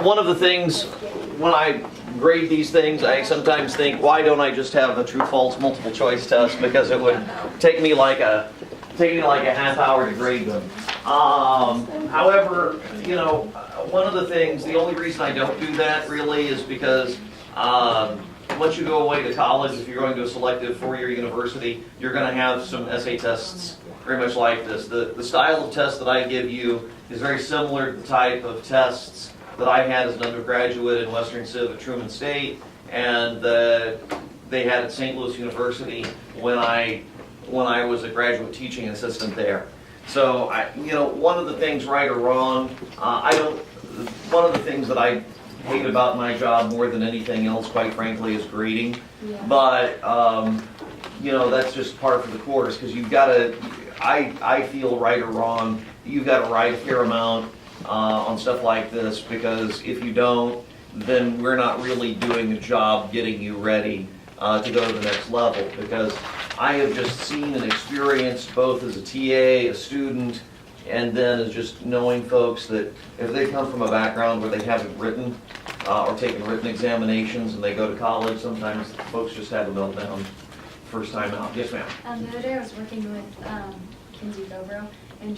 one of the things when I grade these things, I sometimes think, why don't I just have a true-false multiple choice test? Because it would take me like a half hour to grade them. However, you know, one of the things, the only reason I don't do that really is because once you go away to college, if you're going to a selective four-year university, you're going to have some essay tests very much like this. The style of test that I give you is very similar to the type of tests that I had as an undergraduate in Western Civ at Truman State, and they had at St. Louis University when I was a graduate teaching assistant there. So, one of the things, right or wrong, one of the things that I hate about my job more than anything else, quite frankly, is grading. Yeah. But, that's just par for the course, because you've got to, I feel right or wrong, you've got to write a fair amount on stuff like this, because if you don't, then we're not really doing the job getting you ready to go to the next level, because I have just seen and experienced both as a TA, a student, and then as just knowing folks that if they come from a background where they haven't written or taken written examinations and they go to college, sometimes folks just have a meltdown first time out. Yes, ma'am. The other day I was working with Kinsey Dobro, and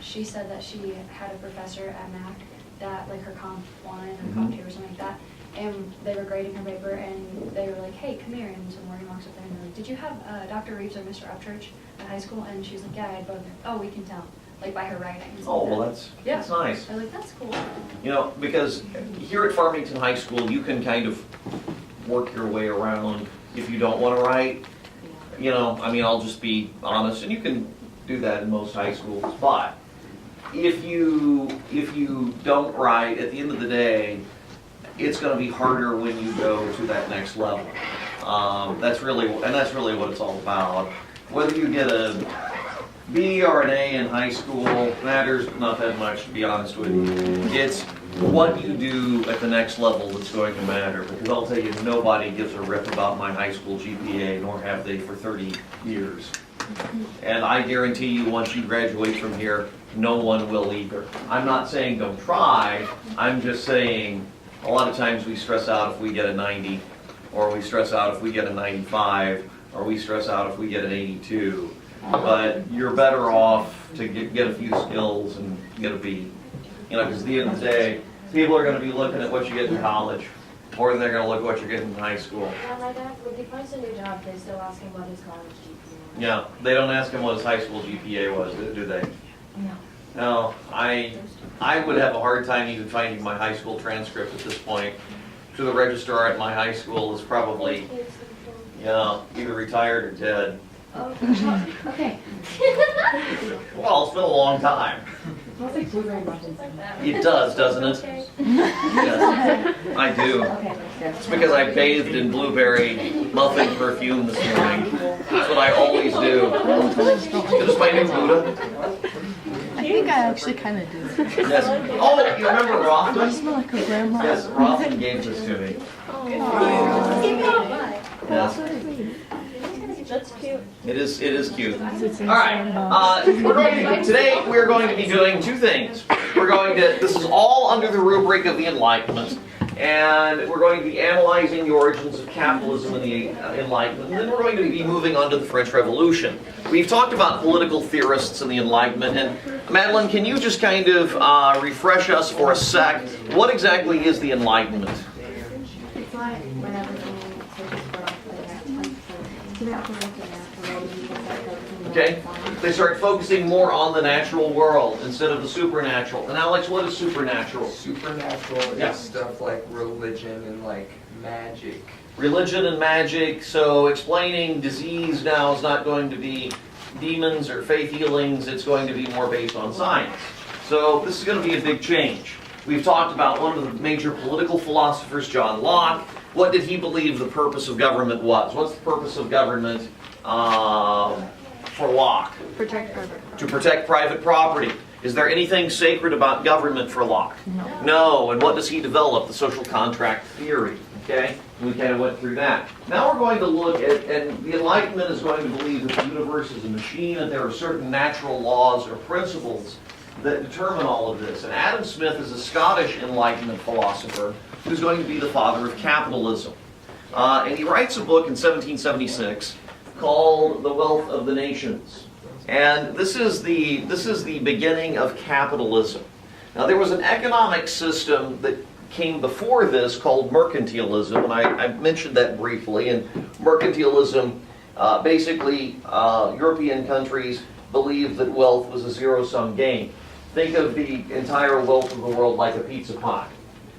she said that she had a professor at Mac that, like, her Comp 1 or Comp 2 or something like that, and they were grading her paper, and they were like, hey, come here, and so Morgan walks up there, and they're like, did you have Dr. Reeves or Mr. Upchurch at high school? And she's like, yeah, I had both. Oh, we can tell, like, by her writing. Oh, well, that's nice. They're like, that's cool. You know, because here at Farmington High School, you can kind of work your way around if you don't want to write. You know, I mean, I'll just be honest, and you can do that in most high schools, but if you don't write, at the end of the day, it's going to be harder when you go to that next level. That's really what it's all about. Whether you get a B or an A in high school matters not that much, to be honest with you. It's what you do at the next level that's going to matter, because I'll tell you, nobody gives a rip about my high school GPA, nor have they for 30 years. And I guarantee you, once you graduate from here, no one will either. I'm not saying don't try, I'm just saying a lot of times we stress out if we get a 90, or we stress out if we get a 95, or we stress out if we get an 82. But you're better off to get a few skills and get a B. You know, because at the end of the day, people are going to be looking at what you get in college more than they're going to look at what you're getting in high school. Yeah, my dad, when he finds a new job, they still ask him what his college GPA was. Yeah, they don't ask him what his high school GPA was, do they? No. No, I would have a hard time even finding my high school transcript at this point. To the registrar at my high school is probably, either retired or dead. Oh, okay. Well, it's been a long time. Smells like blueberry muffins. It does, doesn't it? Yes, I do. It's because I bathed in blueberry muffin perfume this morning. That's what I always do. Is this my new Buddha? I think I actually kind of do. Yes. Oh, you remember Rothman? I smell like a grandma. Yes, Rothman gave this to me. Yes. That's cute. It is cute. All right. Today we're going to be doing two things. This is all under the rubric of the Enlightenment, and we're going to be analyzing the origins of capitalism in the Enlightenment, and then we're going to be moving on to the French Revolution. We've talked about political theorists in the Enlightenment, and Madeline, can you just kind of refresh us for a sec? What exactly is the Enlightenment? It's like whenever someone searches for Okay, they start focusing more on the natural world instead of the supernatural. And Alex, what is supernatural? Supernatural is stuff like religion and like magic. Religion and magic. So explaining disease now is not going to be demons or faith healings. It's going to be more based on science. So this is going to be a big change. We've talked about one of the major political philosophers, John Locke. What did he believe the purpose of government was? What's the purpose of government for Locke? Protect private property. To protect private property. Is there anything sacred about government for Locke? No. No. And what does he develop? The social contract theory. Okay? We kind of went through that. Now we're going to look at, and the Enlightenment is going to believe that the universe is a machine and there are certain natural laws or principles that determine all of this. And Adam Smith is a Scottish Enlightenment philosopher who's going to be the father of capitalism. And he writes a book in 1776 called The Wealth of the Nations. And this is the beginning of capitalism. Now, there was an economic system that came before this called mercantilism, and I mentioned that briefly. And mercantilism, basically, European countries believed that wealth was a zero-sum game. Think of the entire wealth of the world like a pizza pie.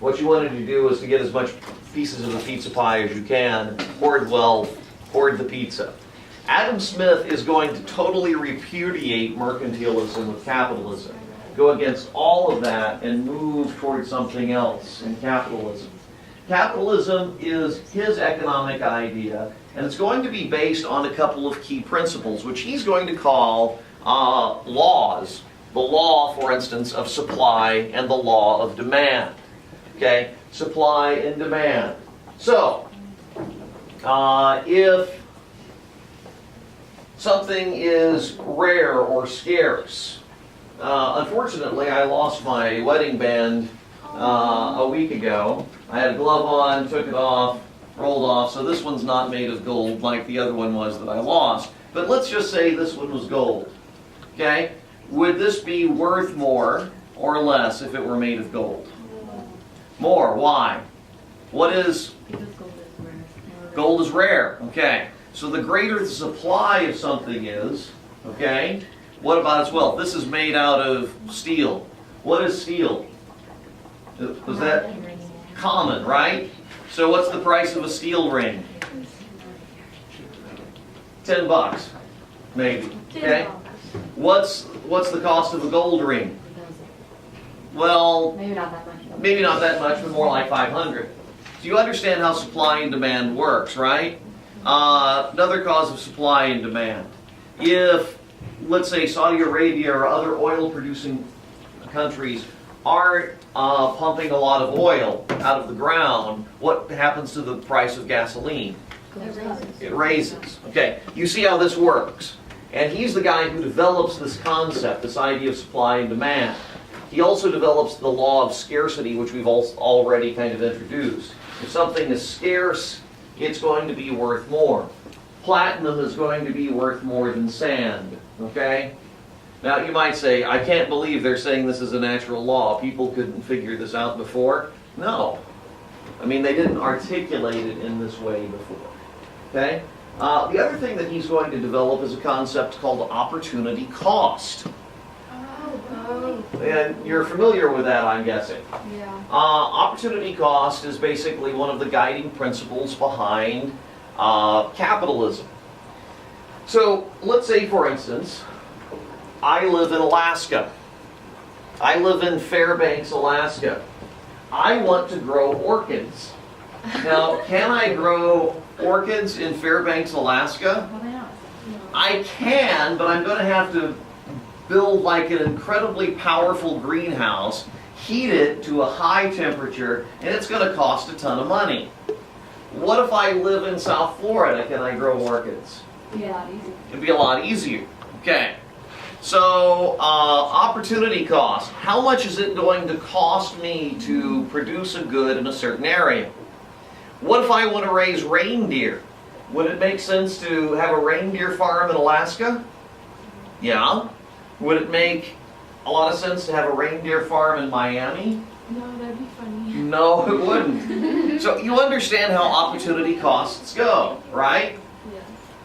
What you wanted to do is to get as much pieces of the pizza pie as you can, hoard wealth, hoard the pizza. Adam Smith is going to totally repudiate mercantilism with capitalism, go against all of that and move towards something else in capitalism. Capitalism is his economic idea, and it's going to be based on a couple of key principles, which he's going to call laws. The law, for instance, of supply and the law of demand. Okay? Supply and demand. So, if something is rare or scarce, unfortunately, I lost my wedding band a week ago. I had a glove on, took it off, rolled off, so this one's not made of gold like the other one was that I lost. But let's just say this one was gold. Okay? Would this be worth more or less if it were made of gold? More. Why? What is... Because gold is rare. Gold is rare. Okay. So the greater the supply of something is, okay, what about its wealth? This is made out of steel. What is steel? Was that common, right? So what's the price of a steel ring? $10, maybe. Okay. What's the cost of a gold ring? Well, Maybe not that much. maybe not that much, but more like 500. So you understand how supply and demand works, right? Another cause of supply and demand. If, let's say, Saudi Arabia or other oil-producing countries aren't pumping a lot of oil out of the ground, what happens to the price of gasoline? It raises. Okay, you see how this works. And he's the guy who develops this concept, this idea of supply and demand. He also develops the law of scarcity, which we've already kind of introduced. If something is scarce, it's going to be worth more. Platinum is going to be worth more than sand. Okay? Now, you might say, I can't believe they're saying this is a natural law. People couldn't figure this out before. No. I mean, they didn't articulate it in this way before. Okay? The other thing that he's going to develop is a concept called opportunity cost. And you're familiar with that, I'm guessing. Yeah. Opportunity cost is basically one of the guiding principles behind capitalism. So, let's say, for instance, I live in Alaska. I live in Fairbanks, Alaska. I want to grow orchids. Now, can I grow orchids in Fairbanks, Alaska? Why not? I can, but I'm going to have to build like an incredibly powerful greenhouse, heat it to a high temperature, and it's going to cost a ton of money. What if I live in South Florida? Can I grow orchids? Yeah, easy. It'd be a lot easier. Okay. So, opportunity cost. How much is it going to cost me to produce a good in a certain area? What if I want to raise reindeer? Would it make sense to have a reindeer farm in Alaska? Yeah. Would it make a lot of sense to have a reindeer farm in Miami? No, that'd be funny. No, it wouldn't. So you understand how opportunity costs go, right? Yeah.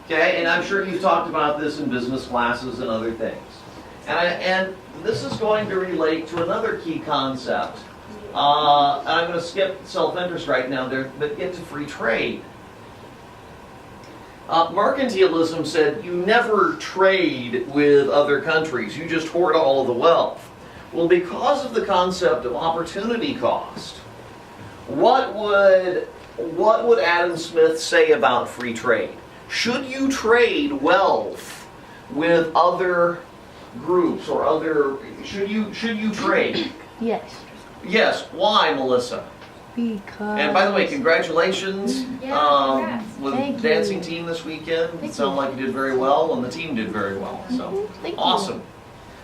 Okay, and I'm sure you've talked about this in business classes and other things. And this is going to relate to another key concept. And I'm going to skip self-interest right now there, but get to free trade. Mercantilism said you never trade with other countries. You just hoard all of the wealth. Well, because of the concept of opportunity cost, what would Adam Smith say about free trade? Should you trade wealth with other groups or other? Should you trade? Yes. Yes. Why, Melissa? Because. And by the way, congratulations with Thank the dancing you. team this weekend. It Thank sounded you. like you did very well, and the team did very well. So Thank you. awesome.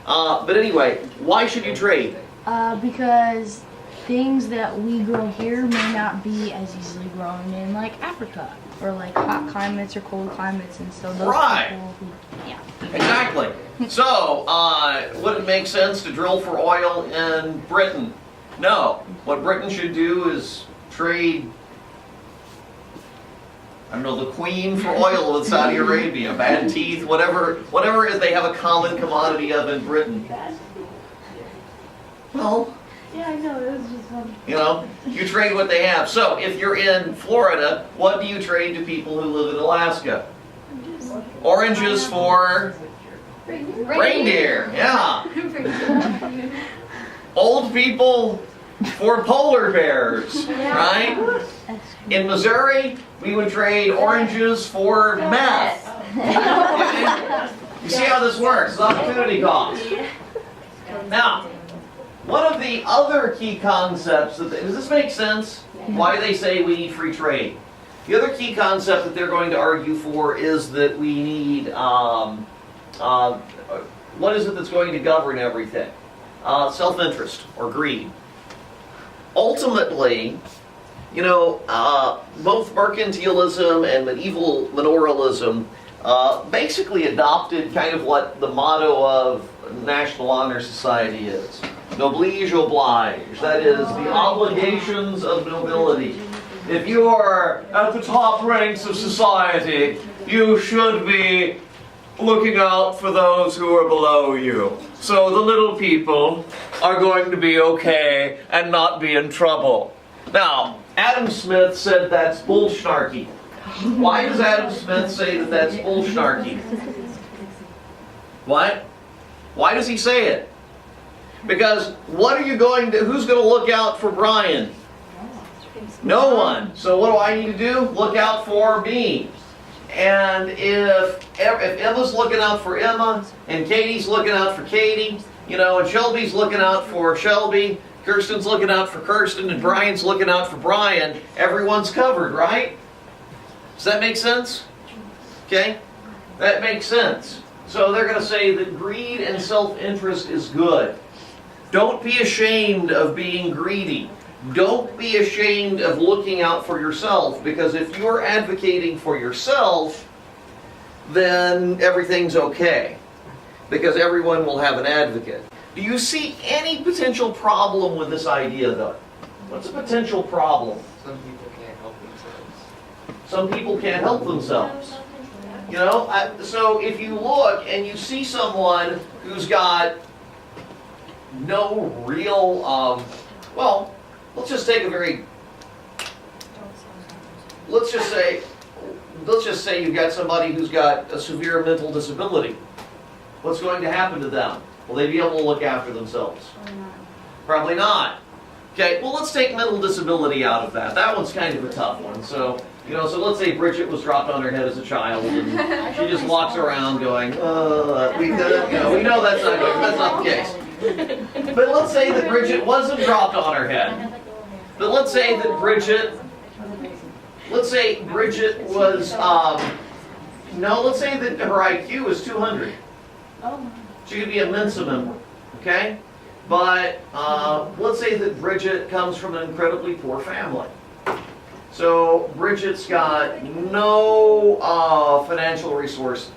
But anyway, why should you trade? Because things that we grow here may not be as easily grown in like Africa or like hot climates or cold climates, and so those Right. people who, yeah. Exactly. So, would it make sense to drill for oil in Britain? No. What Britain should do is trade, I don't know, the Queen for oil with Saudi Arabia, bad teeth, whatever it is they have a common commodity of in Britain. Well, Yeah, I know, it was just fun. you know, you trade what they have. So, if you're in Florida, what do you trade to people who live in Alaska? Oranges for reindeer, yeah. Old people for polar bears, right? In Missouri, we would trade oranges for meth. Okay? You see how this works? It's opportunity cost. Now, one of the other key concepts, does this make sense? Why they say we need free trade? The other key concept that they're going to argue for is that we need, what is it that's going to govern everything? Self-interest or greed. Ultimately, you know, both mercantilism and medieval manorialism basically adopted kind of what the motto of National Honor Society is. Noblige oblige. That is, the obligations of nobility. If you are at the top ranks of society, you should be looking out for those who are below you. So the little people are going to be okay and not be in trouble. Now, Adam Smith said that's bullshnarky. Why does Adam Smith say that that's bullshnarky? What? Why does he say it? Because what are you going to, who's going to look out for Brian? No one. So what do I need to do? Look out for me. And if Emma's looking out for Emma, and Katie's looking out for Katie, you know, and Shelby's looking out for Shelby, Kirsten's looking out for Kirsten, and Brian's looking out for Brian, everyone's covered, right? Does that make sense? Okay? That makes sense. So they're going to say that greed and self-interest is good. Don't be ashamed of being greedy. Don't be ashamed of looking out for yourself, because if you're advocating for yourself, then everything's okay, because everyone will have an advocate. Do you see any potential problem with this idea, though? What's a potential problem? Some people can't help themselves. Some people can't help themselves. You know, so if you look and you see someone who's got no real, well, let's just take a very, let's just say you've got somebody who's got a severe mental disability. What's going to happen to them? Will they be able to look after themselves? Probably not. Okay, well, let's take mental disability out of that. That one's kind of a tough one. So, you know, so let's say Bridget was dropped on her head as a child, and she just walks around going, we know that's not the case. But let's say that Bridget wasn't dropped on her head. But let's say Bridget was, let's say that her IQ is 200. She could be a Mensa member, okay? But let's say that Bridget comes from an incredibly poor family. So Bridget's got no financial resources.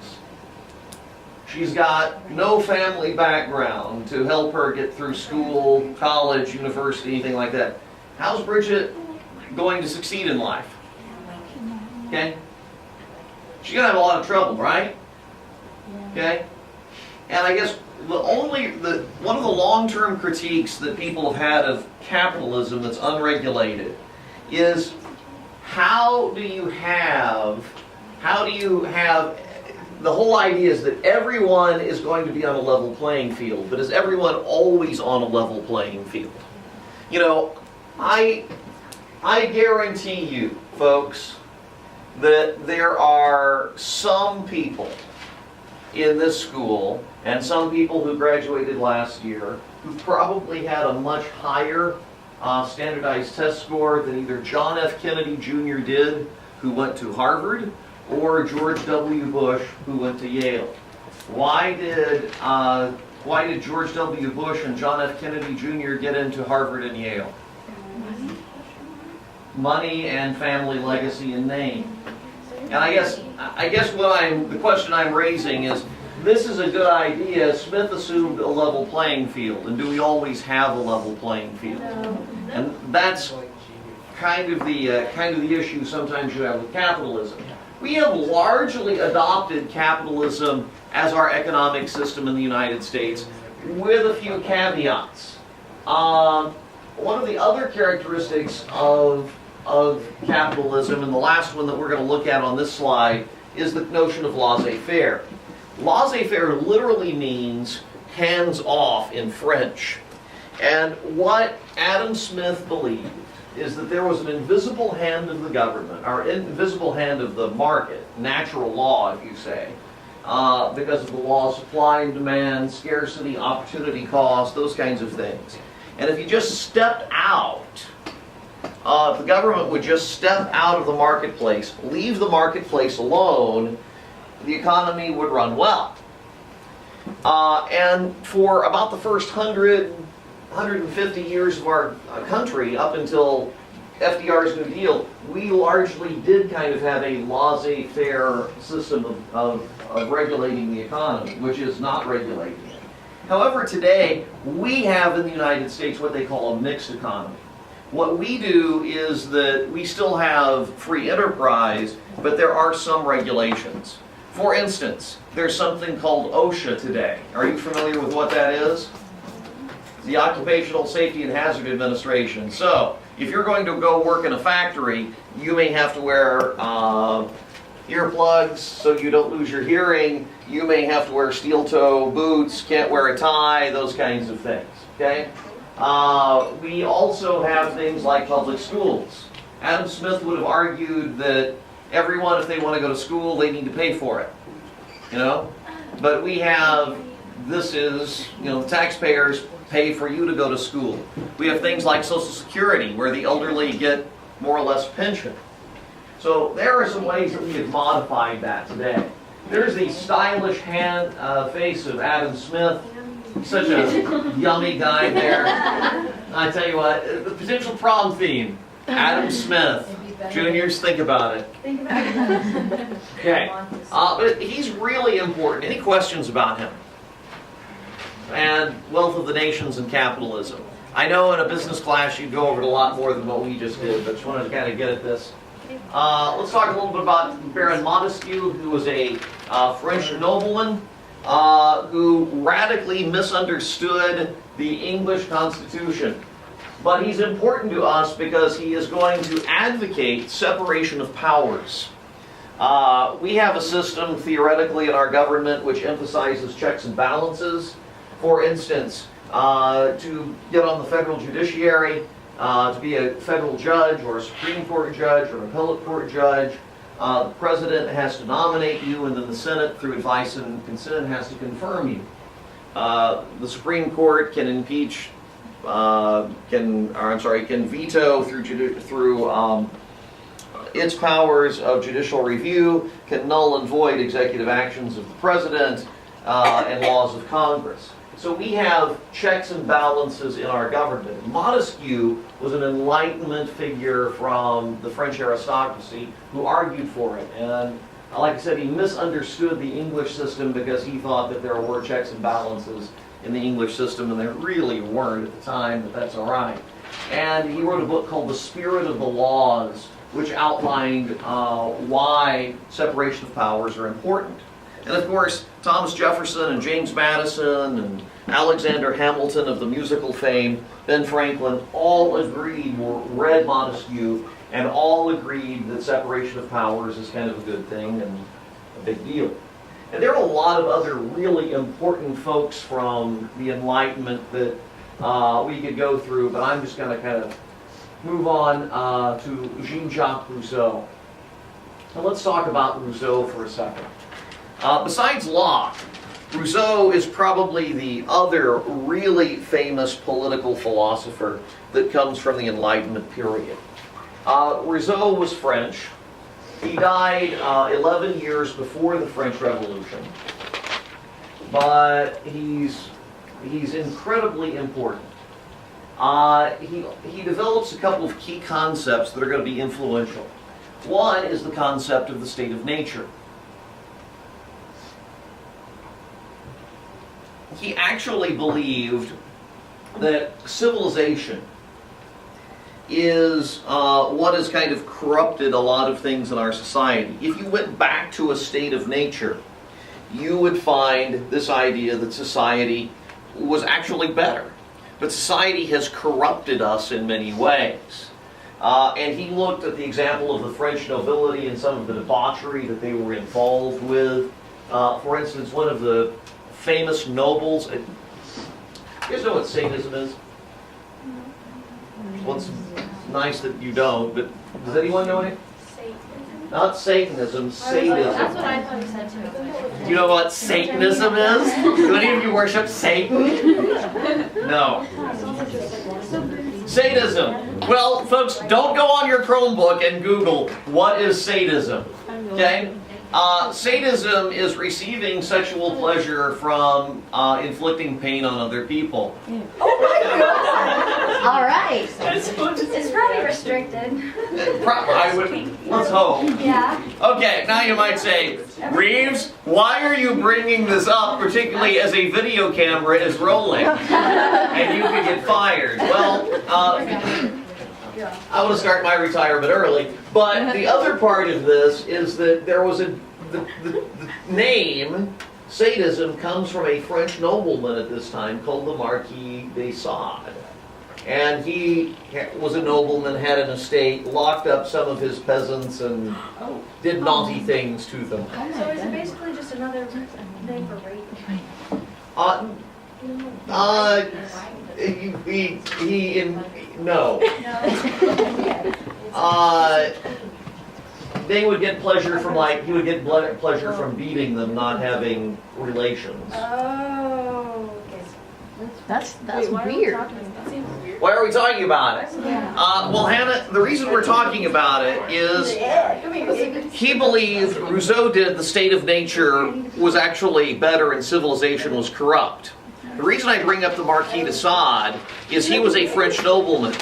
She's got no family background to help her get through school, college, university, anything like that. How's Bridget going to succeed in life? Okay? She's going to have a lot of trouble, right? Okay? And I guess one of the long-term critiques that people have had of capitalism that's unregulated is how do you have, the whole idea is that everyone is going to be on a level playing field, but is everyone always on a level playing field? You know, I guarantee you, folks, that there are some people in this school and some people who graduated last year who probably had a much higher standardized test score than either John F. Kennedy Jr. did, who went to Harvard, or George W. Bush, who went to Yale. Why did Why did George W. Bush and John F. Kennedy Jr. get into Harvard and Yale? Money and family legacy and name. And I guess the question I'm raising is, this is a good idea. Smith assumed a level playing field, and do we always have a level playing field? And that's kind of the issue sometimes you have with capitalism. We have largely adopted capitalism as our economic system in the United States, with a few caveats. One of the other characteristics of capitalism, and the last one that we're going to look at on this slide, is the notion of laissez-faire. Laissez-faire literally means hands off in French. And what Adam Smith believed is that there was an invisible hand of the government, or invisible hand of the market, natural law, if you say, because of the law of supply and demand, scarcity, opportunity cost, those kinds of things. And if you just stepped out, if the government would just step out of the marketplace, leave the marketplace alone, the economy would run well. And for about the first 150 years of our country, up until FDR's New Deal, we largely did kind of have a laissez-faire system of regulating the economy, which is not regulating it. However, today, we have in the United States what they call a mixed economy. What we do is that we still have free enterprise, but there are some regulations. For instance, there's something called OSHA today. Are you familiar with what that is? The Occupational Safety and Hazard Administration. So, if you're going to go work in a factory, you may have to wear earplugs so you don't lose your hearing. You may have to wear steel-toe boots, can't wear a tie, those kinds of things. Okay? We also have things like public schools. Adam Smith would have argued that everyone, if they want to go to school, they need to pay for it. You know? But we have, this is, the taxpayers pay for you to go to school. We have things like Social Security, where the elderly get more or less pension. So there are some ways that we have modified that today. There's the stylish face of Adam Smith. Such a yummy guy there. I tell you what, the potential prom theme, Adam Smith. Juniors, think about it. Think about it. Okay, but he's really important. Any questions about him? And Wealth of the Nations and Capitalism. I know in a business class you'd go over it a lot more than what we just did, but just wanted to kind of get at this. Let's talk a little bit about Baron Montesquieu, who was a French nobleman who radically misunderstood the English Constitution. But he's important to us because he is going to advocate separation of powers. We have a system theoretically in our government which emphasizes checks and balances. For instance, to get on the federal judiciary, to be a federal judge or a Supreme Court judge or an appellate court judge, the president has to nominate you, and then the Senate, through advice and consent, has to confirm you. The Supreme Court can impeach, can veto through its powers of judicial review, can null and void executive actions of the president and laws of Congress. So we have checks and balances in our government. Montesquieu was an Enlightenment figure from the French aristocracy who argued for it. And like I said, he misunderstood the English system because he thought that there were checks and balances in the English system, and there really weren't at the time, but that's all right. And he wrote a book called The Spirit of the Laws, which outlined why separation of powers are important. And of course, Thomas Jefferson and James Madison and Alexander Hamilton of the musical fame, Ben Franklin, all agreed, or read Montesquieu, and all agreed that separation of powers is kind of a good thing and a big deal. And there are a lot of other really important folks from the Enlightenment that we could go through, but I'm just going to kind of move on to Jean-Jacques Rousseau. Now let's talk about Rousseau for a second. Besides Locke, Rousseau is probably the other really famous political philosopher that comes from the Enlightenment period. Rousseau was French. He died 11 years before the French Revolution. But he's He's incredibly important. He develops a couple of key concepts that are going to be influential. One is the concept of the state of nature. He actually believed that civilization is what has kind of corrupted a lot of things in our society. If you went back to a state of nature, you would find this idea that society was actually better. But society has corrupted us in many ways. And he looked at the example of the French nobility and some of the debauchery that they were involved with. For instance, one of the famous nobles. You guys know what sadism is? Well, it's nice that you don't, but does anyone know it? Not Satanism, sadism. That's what I thought you said too. Do you know what Satanism is? Do any of you worship Satan? No. Sadism. Well, folks, don't go on your Chromebook and Google, what is sadism? Okay? Sadism is receiving sexual pleasure from inflicting pain on other people. All right. It's probably restricted. Let's hope. Yeah. Okay, now you might say, Reeves, why are you bringing this up, particularly as a video camera is rolling, and you could get fired? Well, I want to start my retirement early, but the other part of this is that there was the name sadism comes from a French nobleman at this time called the Marquis de Sade. And he was a nobleman, had an estate, locked up some of his peasants, and did naughty things to them. So is it basically just another name for rape? No. They would get pleasure from he would get pleasure from beating them, not having relations. Oh, okay. That's weird. Why are we talking about it? Well, Hannah, the reason we're talking about it is he believed Rousseau did the state of nature was actually better and civilization was corrupt. The reason I bring up the Marquis de Sade is he was a French nobleman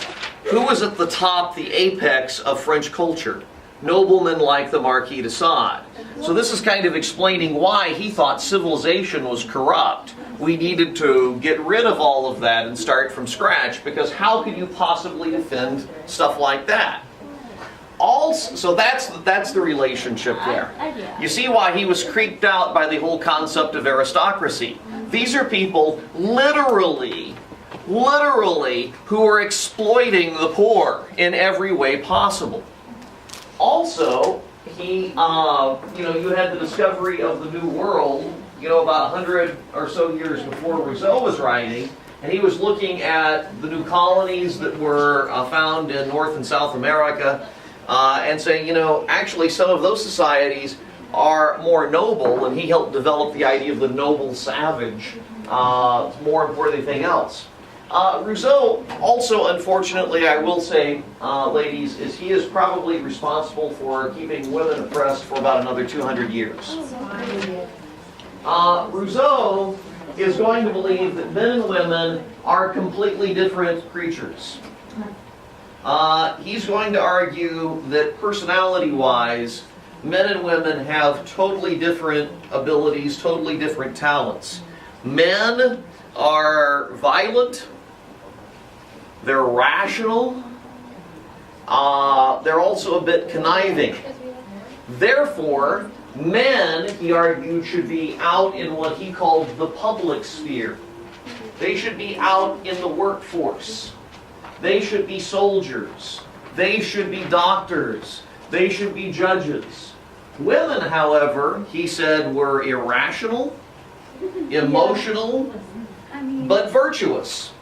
who was at the top, the apex of French culture. Noblemen like the Marquis de Sade. So this is kind of explaining why he thought civilization was corrupt. We needed to get rid of all of that and start from scratch, because how could you possibly defend stuff like that? So that's the relationship there. You see why he was creeped out by the whole concept of aristocracy. These are people literally who are exploiting the poor in every way possible. Also, you had the discovery of the New World, about 100 or so years before Rousseau was writing, and he was looking at the new colonies that were found in North and South America, and saying, actually some of those societies are more noble, and he helped develop the idea of the noble savage more important than anything else. Rousseau also, unfortunately, I will say, ladies, he is probably responsible for keeping women oppressed for about another 200 years. Rousseau is going to believe that men and women are completely different creatures. He's going to argue that personality-wise, men and women have totally different abilities, totally different talents. Men are violent. They're rational. They're also a bit conniving. Therefore, men, he argued, should be out in what he called the public sphere. They should be out in the workforce. They should be soldiers. They should be doctors. They should be judges. Women, however, he said, were irrational, emotional, but virtuous.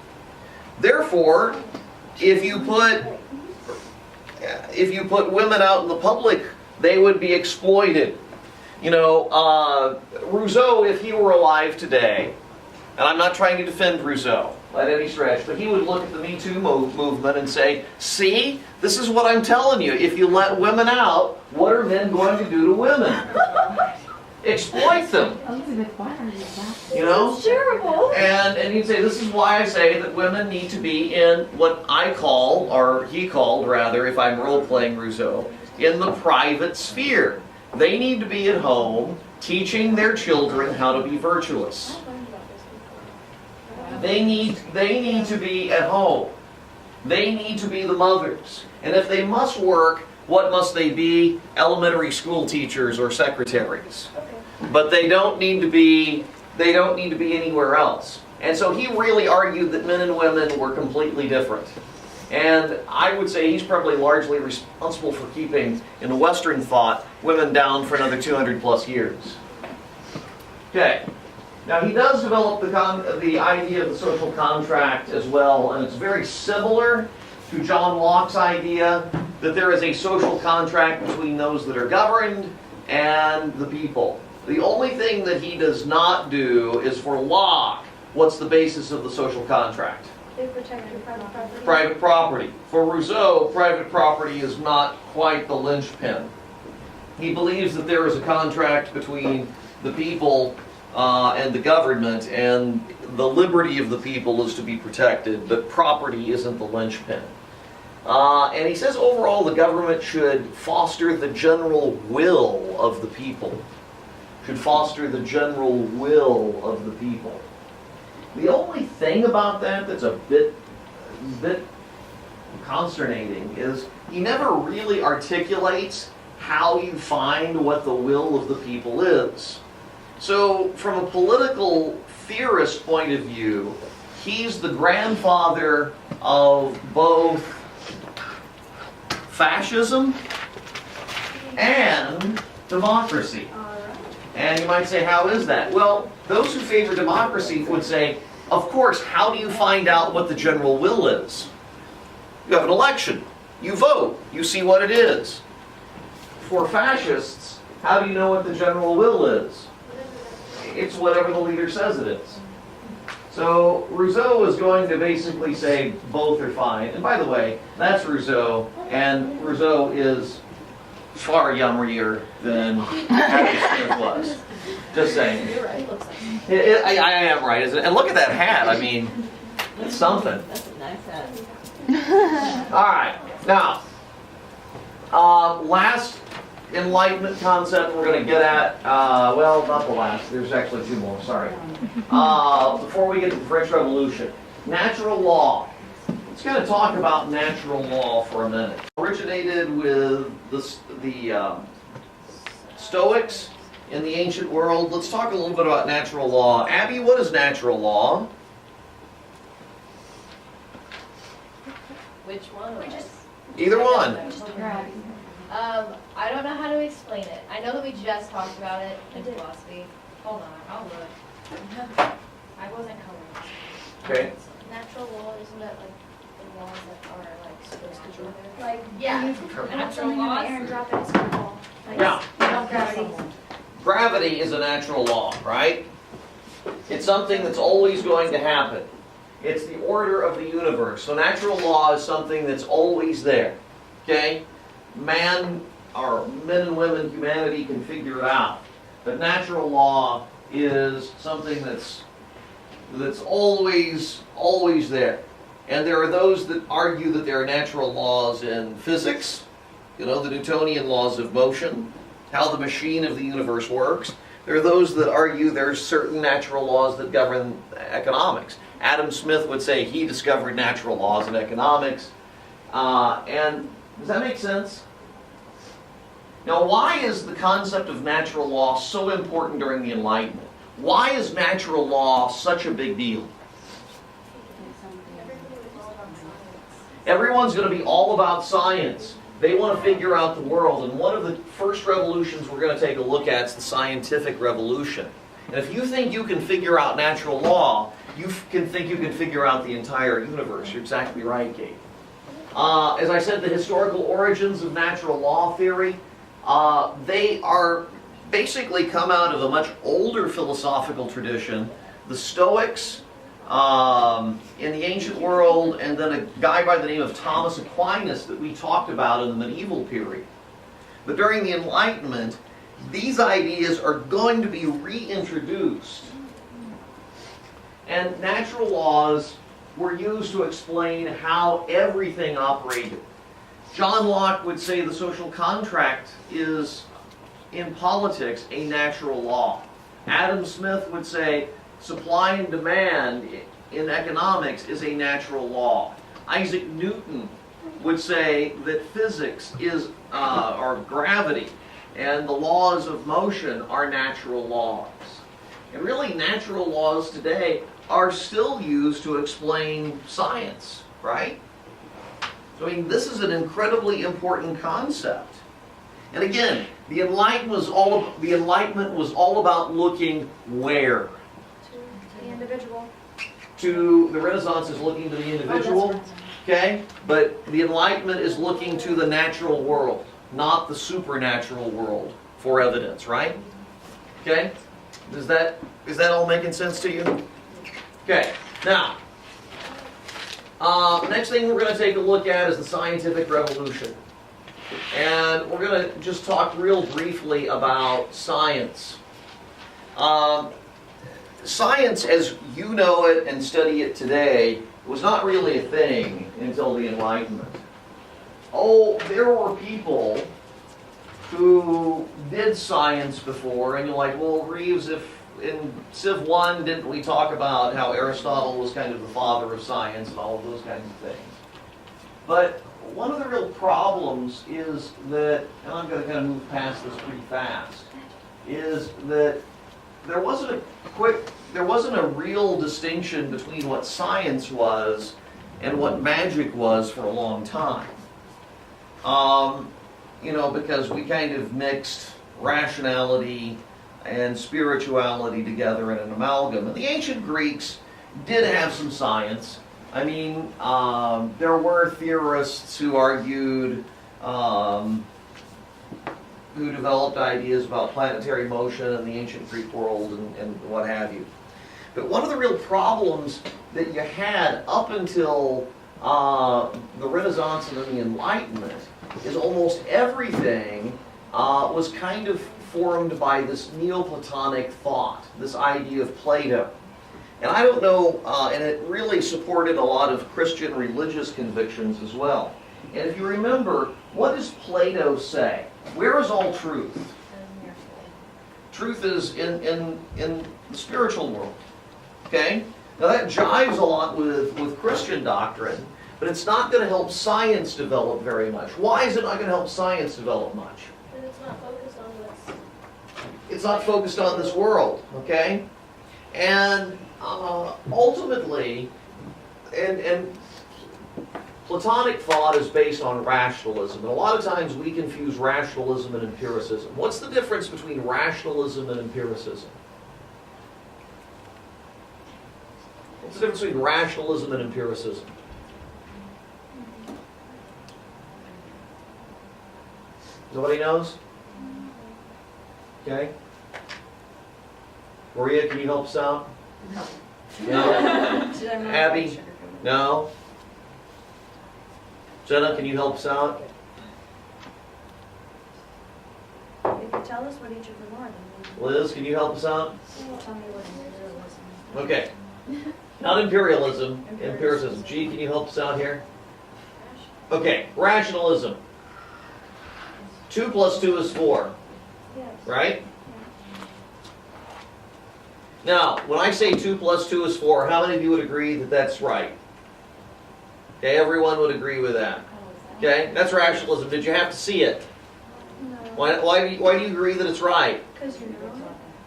Therefore, if you put women out in the public, they would be exploited. Rousseau, if he were alive today, and I'm not trying to defend Rousseau by any stretch, but he would look at the Me Too movement and say, see, this is what I'm telling you. If you let women out, what are men going to do to women? exploit them. You know? It's terrible. And he'd say, this is why I say that women need to be in what I call, or he called rather, if I'm role-playing Rousseau, in the private sphere. They need to be at home teaching their children how to be virtuous. They need to be at home. They need to be the mothers. And if they must work, what must they be? Elementary school teachers or secretaries. But they don't need to be anywhere else. And so he really argued that men and women were completely different. And I would say he's probably largely responsible for keeping, in the Western thought, women down for another 200 plus years. Okay. Now he does develop the idea of the social contract as well, and it's very similar to John Locke's idea that there is a social contract between those that are governed and the people. The only thing that he does not do is for Locke, what's the basis of the social contract? They protect your private property. Private property. For Rousseau, private property is not quite the linchpin. He believes that there is a contract between the people and the government, and the liberty of the people is to be protected, but property isn't the linchpin. And he says overall the government should foster the general will of the people. Should foster the general will of the people. The only thing about that that's a bit consternating is he never really articulates how you find what the will of the people is. So from a political theorist point of view, he's the grandfather of both fascism and democracy. And you might say, how is that? Well, those who favor democracy would say, of course, how do you find out what the general will is? You have an election. You vote. You see what it is. For fascists, how do you know what the general will is? It's whatever the leader says it is. So Rousseau is going to basically say both are fine. And by the way, that's Rousseau, and Rousseau is far youngerier than Adam Smith was. Just saying. You're right. Looks like I am right, isn't it? And look at that hat. I mean, it's something. That's a nice hat. All right. Now, last Enlightenment concept we're going to get at, well, not the last. There's actually two more. Sorry. Before we get to the French Revolution. Natural law. Let's kind of talk about natural law for a minute. Originated with the Stoics in the ancient world. Let's talk a little bit about natural law. Abby, what is natural law? Which one? We just- Either one. I don't know how to explain it. I know that we just talked about it in philosophy. Hold on, I'll look. I wasn't colored. Okay. Natural law, isn't that like the laws that are like supposed to be there? Like, Yeah. you put Natural something in the laws. air and drop it, it's gonna fall. Like, Yeah. gravity. Gravity is a natural law, right? It's something that's always going to happen. It's the order of the universe. So natural law is something that's always there. Okay? Man, or men and women, humanity can figure it out. But natural law is something that's always there. And there are those that argue that there are natural laws in physics, the Newtonian laws of motion, how the machine of the universe works. There are those that argue there's certain natural laws that govern economics. Adam Smith would say he discovered natural laws in economics. And does that make sense? Now, why is the concept of natural law so important during the Enlightenment? Why is natural law such a big deal? Everyone's going to be all about science. They want to figure out the world. And one of the first revolutions we're going to take a look at is the scientific revolution. And if you think you can figure out natural law, you can think you can figure out the entire universe. You're exactly right, Kate. As I said, the historical origins of natural law theory, they are basically come out of a much older philosophical tradition. The Stoics in the ancient world, and then a guy by the name of Thomas Aquinas that we talked about in the medieval period. But during the Enlightenment, these ideas are going to be reintroduced. And natural laws were used to explain how everything operated. John Locke would say the social contract is, in politics, a natural law. Adam Smith would say supply and demand in economics is a natural law. Isaac Newton would say that physics is, or gravity, and the laws of motion are natural laws. And really, natural laws today are still used to explain science, right? So, I mean, this is an incredibly important concept. And again, the Enlightenment was all about looking where? To the individual. To the Renaissance is looking to the individual, okay? But the Enlightenment is looking to the natural world, not the supernatural world for evidence, right? Okay? Is that all making sense to you? Okay, now, next thing we're going to take a look at is the scientific revolution. And we're going to just talk real briefly about science. Science, as you know it and study it today, was not really a thing until the Enlightenment. Oh, there were people who did science before, and you're like, well, Reeves, if in Civ 1, didn't we talk about how Aristotle was kind of the father of science and all of those kinds of things? But one of the real problems is that, and I'm going to kind of move past this pretty fast, is that there wasn't a real distinction between what science was and what magic was for a long time. Because we kind of mixed rationality and spirituality together in an amalgam. And the ancient Greeks did have some science. I mean, there were theorists who argued, who developed ideas about planetary motion in the ancient Greek world and what have you. But one of the real problems that you had up until the Renaissance and then the Enlightenment is almost everything was kind of formed by this Neoplatonic thought, this idea of Plato. And I don't know, and it really supported a lot of Christian religious convictions as well. And if you remember, what does Plato say? Where is all truth? Truth is in the spiritual world. Okay? Now that jives a lot with Christian doctrine, but it's not going to help science develop very much. Why is it not going to help science develop much? Because it's not focused on this. It's not focused on this world, okay? And ultimately, and Platonic thought is based on rationalism. And a lot of times we confuse rationalism and empiricism. What's the difference between rationalism and empiricism? What's the difference between rationalism and empiricism? Nobody knows? Okay. Maria, can you help us out? No. Abby? No. Jenna, can you help us out? If you tell us what each of them are, then Liz, can you help us out? we'll tell me what it is. Okay. Not imperialism, empiricism. G, can you help us out here? Okay, rationalism. 2 plus 2 is 4, Yes. right? Now, when I say 2 plus 2 is 4, how many of you would agree that that's right? Okay, everyone would agree with that. Okay, that's rationalism. Did you have to see it? No. Why do you agree that it's right? Because you know.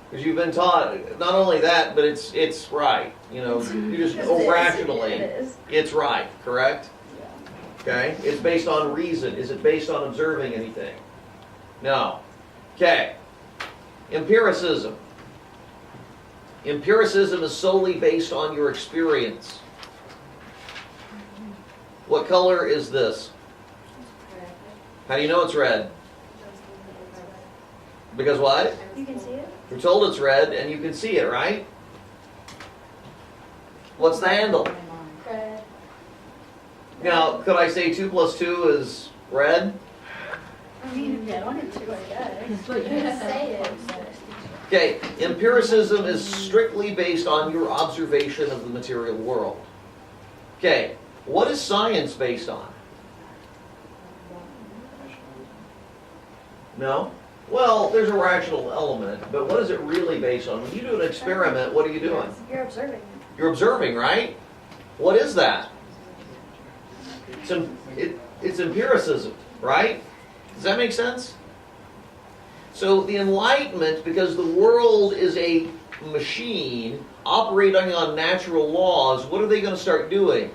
Because you've been taught, not only that, but it's right. You know, you just know rationally, it's right, correct? Okay, it's based on reason. Is it based on observing anything? No. Okay, empiricism. Empiricism is solely based on your experience. What color is this? How do you know it's red? Because what? You can see it? You're told it's red and you can see it, right? What's the handle? Red. Now, could I say 2 plus 2 is red? I mean, if you wanted to, I guess. But you Say it. Okay, empiricism is strictly based on your observation of the material world. Okay, what is science based on? No? Well, there's a rational element, but what is it really based on? When you do an experiment, what are you doing? You're observing. You're observing, right? What is that? It's empiricism, right? Does that make sense? So the Enlightenment, because the world is a machine operating on natural laws, what are they going to start doing?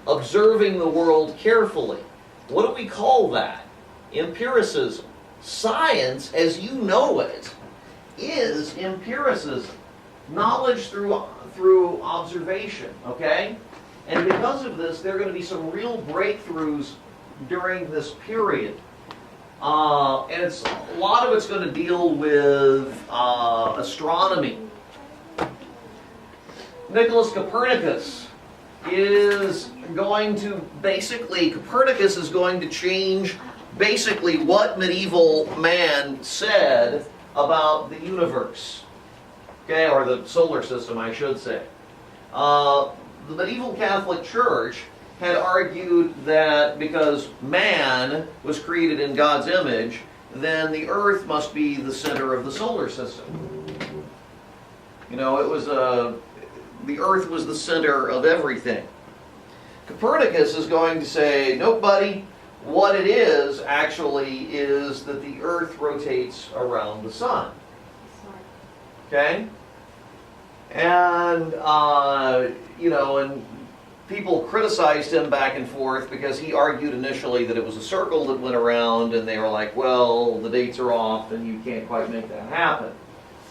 Observing the world carefully. What do we call that? Empiricism. Science, as you know it, is empiricism. Knowledge through observation, okay? And because of this, there are going to be some real breakthroughs during this period. And a lot of it's going to deal with astronomy. Nicholas Copernicus is going to Copernicus is going to change basically what medieval man said about the universe. Okay, or the solar system, I should say. The medieval Catholic Church had argued that because man was created in God's image, then the earth must be the center of the solar system. You know, the earth was the center of everything. Copernicus is going to say, nope, buddy, what it is actually is that the earth rotates around the sun. Okay? And, and people criticized him back and forth because he argued initially that it was a circle that went around, and they were like, well, the dates are off and you can't quite make that happen.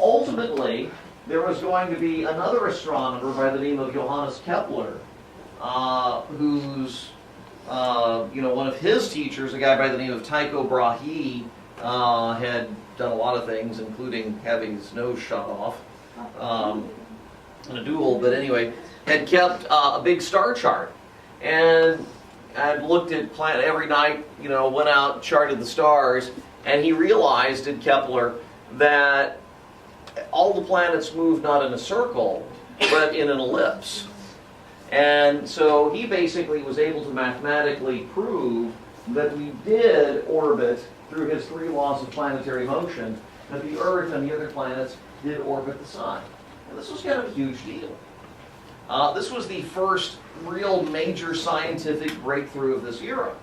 Ultimately, there was going to be another astronomer by the name of Johannes Kepler, who's, one of his teachers, a guy by the name of Tycho Brahe, had done a lot of things, including having his nose shot off in a duel, but anyway, had kept a big star chart, and I'd looked at planet every night, went out, charted the stars, and he realized, did Kepler, that all the planets moved not in a circle, but in an ellipse. And so he basically was able to mathematically prove that we did orbit, through his 3 laws of planetary motion, that the Earth and the other planets did orbit the sun. And this was kind of a huge deal. This was the first real major scientific breakthrough of this era.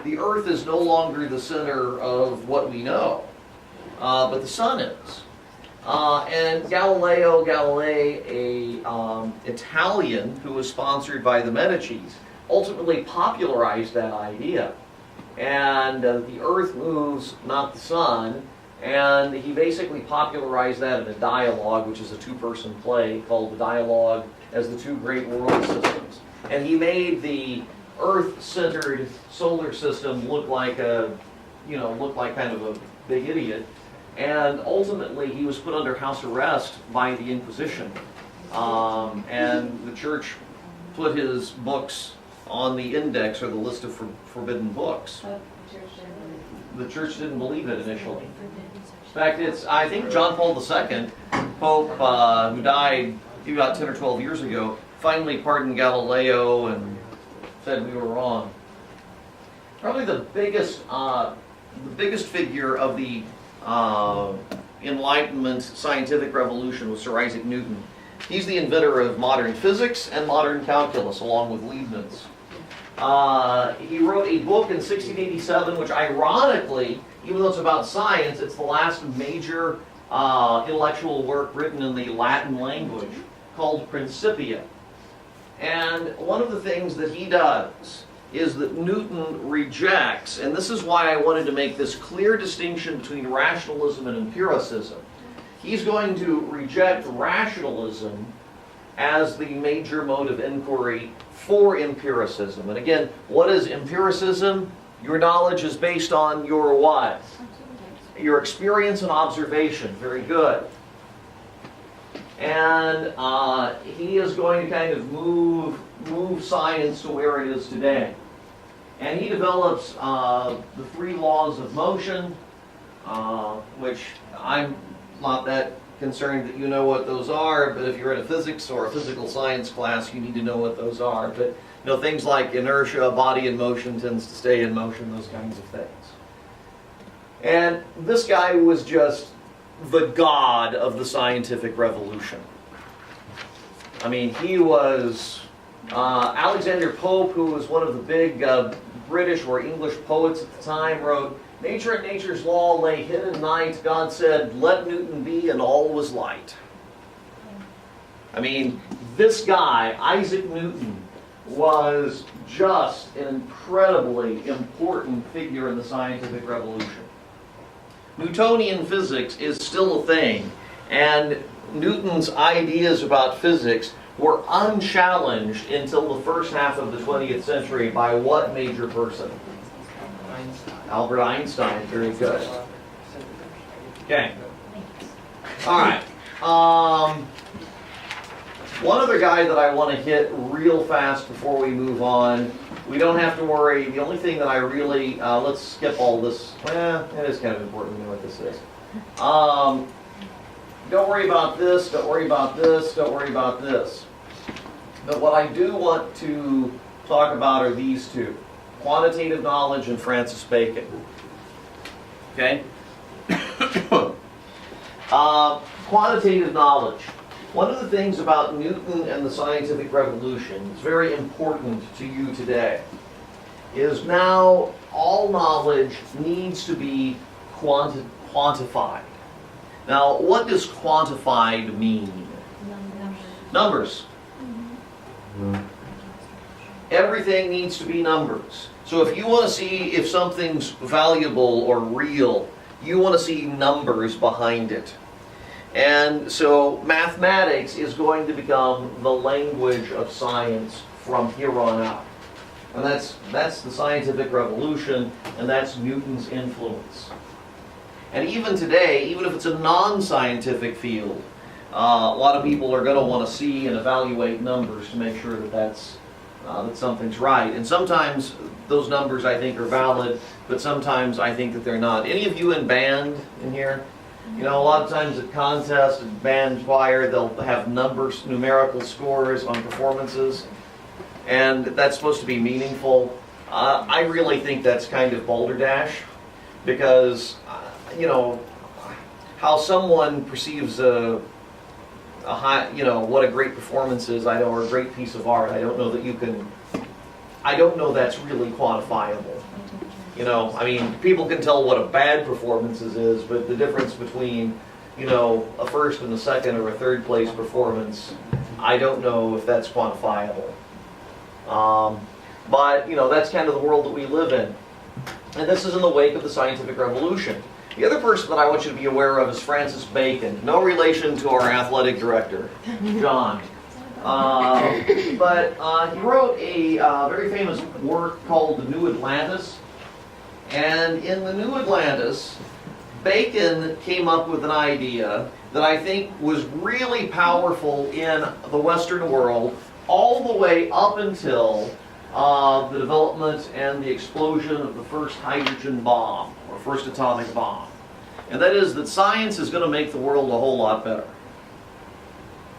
The Earth is no longer the center of what we know, but the sun is. And Galileo Galilei, a Italian who was sponsored by the Medicis, ultimately popularized that idea. And the Earth moves, not the sun. And he basically popularized that in a dialogue, which is a 2-person play called The Dialogue as the Two Great World Systems. And he made the Earth-centered solar system look like kind of a big idiot. And ultimately, he was put under house arrest by the Inquisition. And the church put his books on the index, or the list of forbidden books. The church didn't believe it initially. In fact, I think John Paul II, Pope, who died about 10 or 12 years ago, finally pardoned Galileo and said we were wrong. Probably the biggest figure of the Enlightenment scientific revolution was Sir Isaac Newton. He's the inventor of modern physics and modern calculus, along with Leibniz. He wrote a book in 1687, which ironically, even though it's about science, it's the last major intellectual work written in the Latin language, called Principia. And one of the things that he does is that Newton rejects, and this is why I wanted to make this clear distinction between rationalism and empiricism. He's going to reject rationalism as the major mode of inquiry for empiricism. And again, what is empiricism? Your knowledge is based on your what? Your experience and observation. Very good. And he is going to kind of move science to where it is today. And he develops the 3 laws of motion, which I'm not that concerned that you know what those are, but if you're in a physics or a physical science class, you need to know what those are. But you know, things like inertia, body in motion tends to stay in motion, those kinds of things. And this guy was just the god of the scientific revolution. I mean, he was Alexander Pope, who was one of the big British or English poets at the time, wrote, "Nature and nature's law lay hid in night. God said, let Newton be, and all was light." I mean, this guy, Isaac Newton, was just an incredibly important figure in the scientific revolution. Newtonian physics is still a thing, and Newton's ideas about physics were unchallenged until the first half of the 20th century by what major person? Albert Einstein. Very good. Okay. All right. One other guy that I want to hit real fast before we move on. We don't have to worry. The only thing that I really, let's skip all this. It is kind of important to know what this is. Don't worry about this, don't worry about this, don't worry about this. But what I do want to talk about are these two. Quantitative knowledge and Francis Bacon. Okay? Quantitative knowledge. One of the things about Newton and the scientific revolution that's very important to you today is now all knowledge needs to be quantified. Now, what does quantified mean? Numbers. Everything needs to be numbers. So if you want to see if something's valuable or real, you want to see numbers behind it. And so mathematics is going to become the language of science from here on out. And that's the scientific revolution, and that's Newton's influence. And even today, even if it's a non-scientific field, a lot of people are going to want to see and evaluate numbers to make sure that that something's right. And sometimes those numbers I think are valid, but sometimes I think that they're not. Any of you in band in here? You know, a lot of times at contests and band choir, they'll have numbers, numerical scores on performances, and that's supposed to be meaningful. I really think that's kind of balderdash, because you know how someone perceives a high, you know, what a great performance is, I know, or a great piece of art. I don't know that you can. I don't know that's really quantifiable. You know, I mean, people can tell what a bad performance is, but the difference between, you know, a first and a second or a third place performance, I don't know if that's quantifiable. But, you know, that's kind of the world that we live in. And this is in the wake of the scientific revolution. The other person that I want you to be aware of is Francis Bacon. No relation to our athletic director, John. But he wrote a very famous work called The New Atlantis. And in The New Atlantis, Bacon came up with an idea that I think was really powerful in the Western world all the way up until the development and the explosion of the first hydrogen bomb, or first atomic bomb. And that is that science is going to make the world a whole lot better.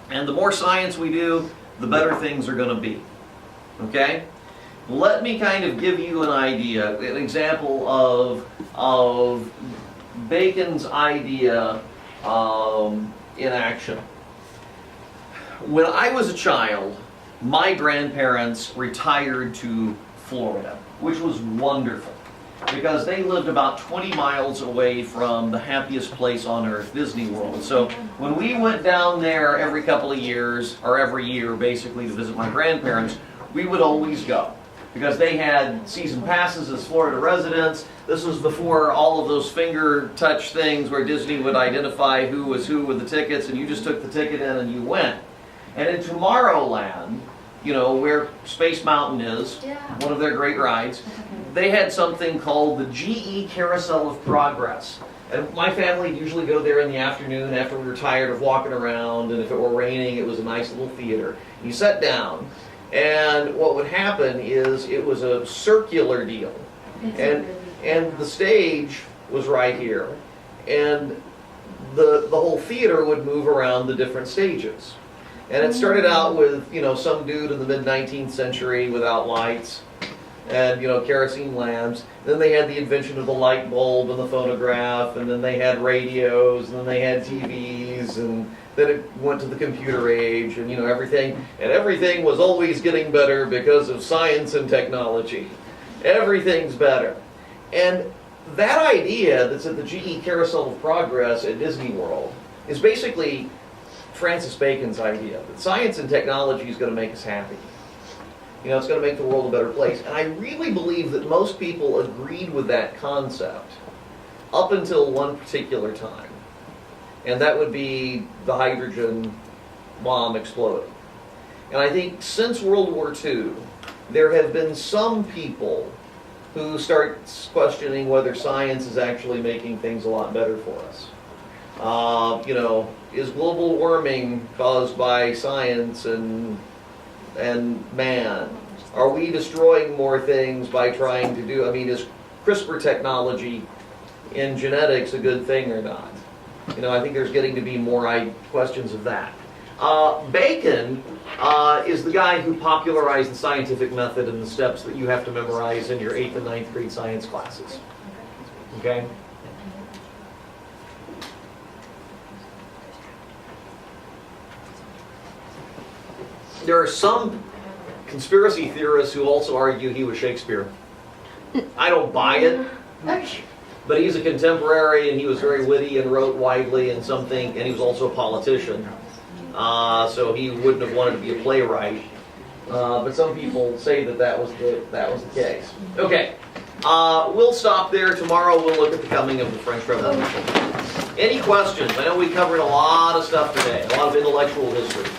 And the more science we do, the better things are going to be. Okay? Let me kind of give you an idea, an example of Bacon's idea in action. When I was a child, my grandparents retired to Florida, which was wonderful, because they lived about 20 miles away from the happiest place on earth, Disney World. So when we went down there every couple of years, or every year basically, to visit my grandparents, we would always go, because they had season passes as Florida residents. This was before all of those finger touch things where Disney would identify who was who with the tickets, and you just took the ticket in and you went. And in Tomorrowland, you know, where Space Mountain is, one of their great rides, they had something called the GE Carousel of Progress. And my family would usually go there in the afternoon after we were tired of walking around, and if it were raining, it was a nice little theater. You sat down, And what would happen is it was a circular deal. And the stage was right here. And the whole theater would move around the different stages. And it started out with, some dude in the mid-19th century without lights and, kerosene lamps. Then they had the invention of the light bulb and the phonograph, and then they had radios, and then they had TVs, and then it went to the computer age, and, everything. And everything was always getting better because of science and technology. Everything's better. And that idea that's at the GE Carousel of Progress at Disney World is basically Francis Bacon's idea that science and technology is going to make us happy. It's going to make the world a better place. And I really believe that most people agreed with that concept up until one particular time. And that would be the hydrogen bomb exploding. And I think since World War II, there have been some people who start questioning whether science is actually making things a lot better for us. Is global warming caused by science and man? Are we destroying more things by trying to do, is CRISPR technology in genetics a good thing or not? I think there's getting to be more questions of that. Bacon is the guy who popularized the scientific method and the steps that you have to memorize in your 8th and 9th grade science classes. Okay? There are some conspiracy theorists who also argue he was Shakespeare. I don't buy it, but he's a contemporary and he was very witty and wrote widely and something, and he was also a politician. So he wouldn't have wanted to be a playwright. But some people say that was the case. Okay, we'll stop there. Tomorrow we'll look at the coming of the French Revolution. Any questions? I know we covered a lot of stuff today, a lot of intellectual history.